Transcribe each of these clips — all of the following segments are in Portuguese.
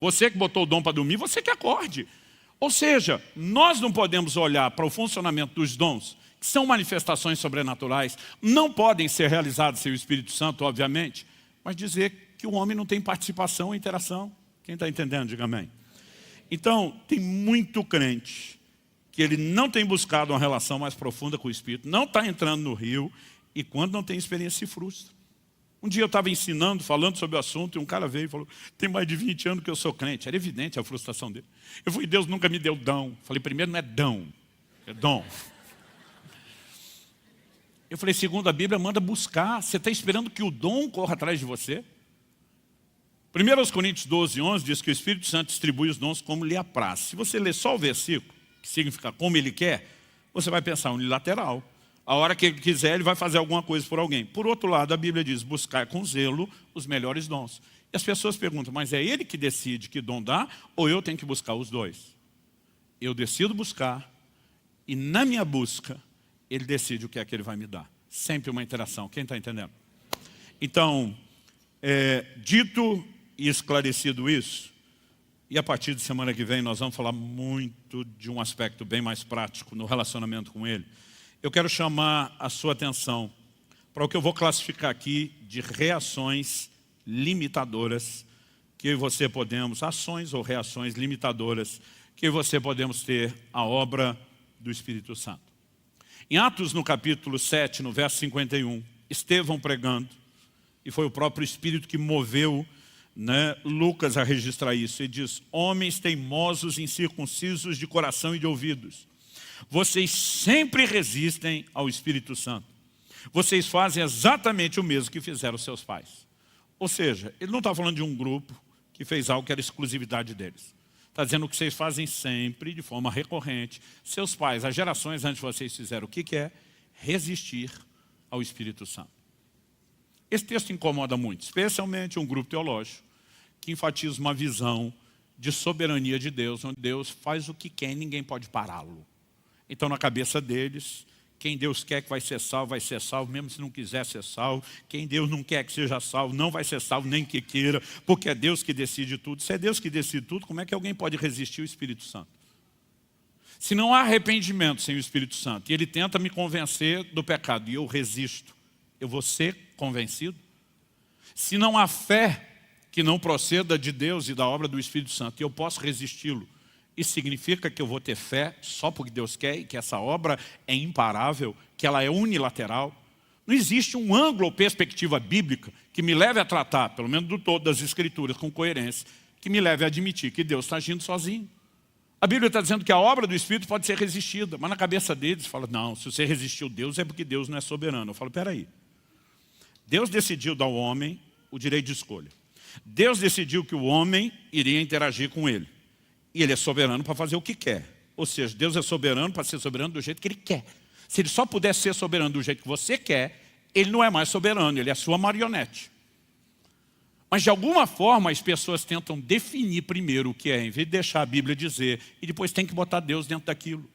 Você que botou o dom para dormir, você que acorde. Ou seja, nós não podemos olhar para o funcionamento dos dons, que são manifestações sobrenaturais, não podem ser realizadas sem o Espírito Santo, obviamente, mas dizer que o homem não tem participação e interação. Quem está entendendo, diga amém. Então, tem muito crente que ele não tem buscado uma relação mais profunda com o Espírito, não está entrando no rio, e quando não tem experiência se frustra. Um dia eu estava ensinando, falando sobre o assunto, e um cara veio e falou, tem mais de 20 anos que eu sou crente. Era evidente a frustração dele. Eu falei, Deus nunca me deu dom. Falei, primeiro não é dom, é dom. Eu falei, segundo a Bíblia, manda buscar. Você está esperando que o dom corra atrás de você? 1 Coríntios 12, 11 diz que o Espírito Santo distribui os dons como lhe apraz. Se você ler só o versículo, que significa como ele quer, você vai pensar unilateral. A hora que ele quiser, ele vai fazer alguma coisa por alguém. Por outro lado, a Bíblia diz, buscar com zelo os melhores dons. E as pessoas perguntam, mas é ele que decide que dom dá, ou eu tenho que buscar os dois? Eu decido buscar, e na minha busca, ele decide o que é que ele vai me dar. Sempre uma interação. Quem está entendendo? Então, dito e esclarecido isso, e a partir de semana que vem nós vamos falar muito de um aspecto bem mais prático no relacionamento com ele, eu quero chamar a sua atenção para o que eu vou classificar aqui de reações limitadoras que você podemos, ações ou reações limitadoras que você podemos ter à obra do Espírito Santo. Em Atos, no capítulo 7, no verso 51, Estevão pregando, e foi o próprio Espírito que moveu Lucas a registrar isso. Ele diz, homens teimosos, incircuncisos de coração e de ouvidos, vocês sempre resistem ao Espírito Santo. Vocês fazem exatamente o mesmo que fizeram seus pais. Ou seja, ele não está falando de um grupo que fez algo que era exclusividade deles. Está dizendo que vocês fazem sempre, de forma recorrente. Seus pais, as gerações antes de vocês fizeram o que é? Resistir ao Espírito Santo. Esse texto incomoda muito, especialmente um grupo teológico que enfatiza uma visão de soberania de Deus, onde Deus faz o que quer e ninguém pode pará-lo. Então, na cabeça deles, quem Deus quer que vai ser salvo, mesmo se não quiser ser salvo. Quem Deus não quer que seja salvo, não vai ser salvo, nem que queira, porque é Deus que decide tudo. Se é Deus que decide tudo, como é que alguém pode resistir ao Espírito Santo? Se não há arrependimento sem o Espírito Santo, e ele tenta me convencer do pecado, e eu resisto, eu vou ser convencido? Se não há fé que não proceda de Deus e da obra do Espírito Santo, e eu posso resisti-lo, isso significa que eu vou ter fé só porque Deus quer e que essa obra é imparável, que ela é unilateral? Não existe um ângulo ou perspectiva bíblica que me leve a tratar, pelo menos do todo das Escrituras, com coerência, que me leve a admitir que Deus está agindo sozinho. A Bíblia está dizendo que a obra do Espírito pode ser resistida, mas na cabeça deles fala, não, se você resistiu a Deus é porque Deus não é soberano. Eu falo, peraí, Deus decidiu dar ao homem o direito de escolha. Deus decidiu que o homem iria interagir com ele. E ele é soberano para fazer o que quer. Ou seja, Deus é soberano para ser soberano do jeito que ele quer. Se ele só pudesse ser soberano do jeito que você quer, ele não é mais soberano, ele é sua marionete. Mas de alguma forma as pessoas tentam definir primeiro o que é, em vez de deixar a Bíblia dizer, e depois tem que botar Deus dentro daquilo.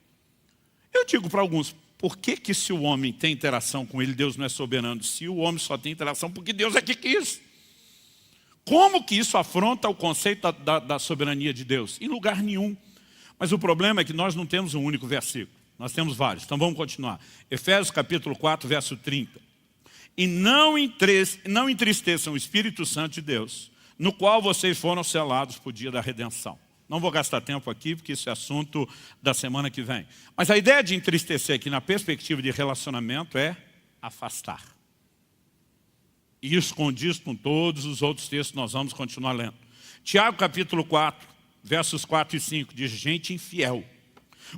Eu digo para alguns, por que se o homem tem interação com ele, Deus não é soberano? Se o homem só tem interação porque Deus é que quis. Como que isso afronta o conceito da soberania de Deus? Em lugar nenhum. Mas o problema é que nós não temos um único versículo. Nós temos vários. Então vamos continuar. Efésios capítulo 4, verso 30. E não entristeçam o Espírito Santo de Deus, no qual vocês foram selados para o dia da redenção. Não vou gastar tempo aqui, porque isso é assunto da semana que vem. Mas a ideia de entristecer aqui na perspectiva de relacionamento é afastar. E isso condiz com todos os outros textos que nós vamos continuar lendo. Tiago capítulo 4, versos 4 e 5, diz, gente infiel.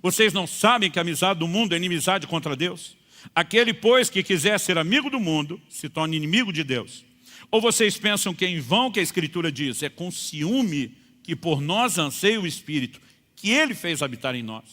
Vocês não sabem que a amizade do mundo é inimizade contra Deus? Aquele, pois, que quiser ser amigo do mundo, se torna inimigo de Deus. Ou vocês pensam que em vão que a Escritura diz, é com ciúme que por nós anseia o Espírito, que Ele fez habitar em nós.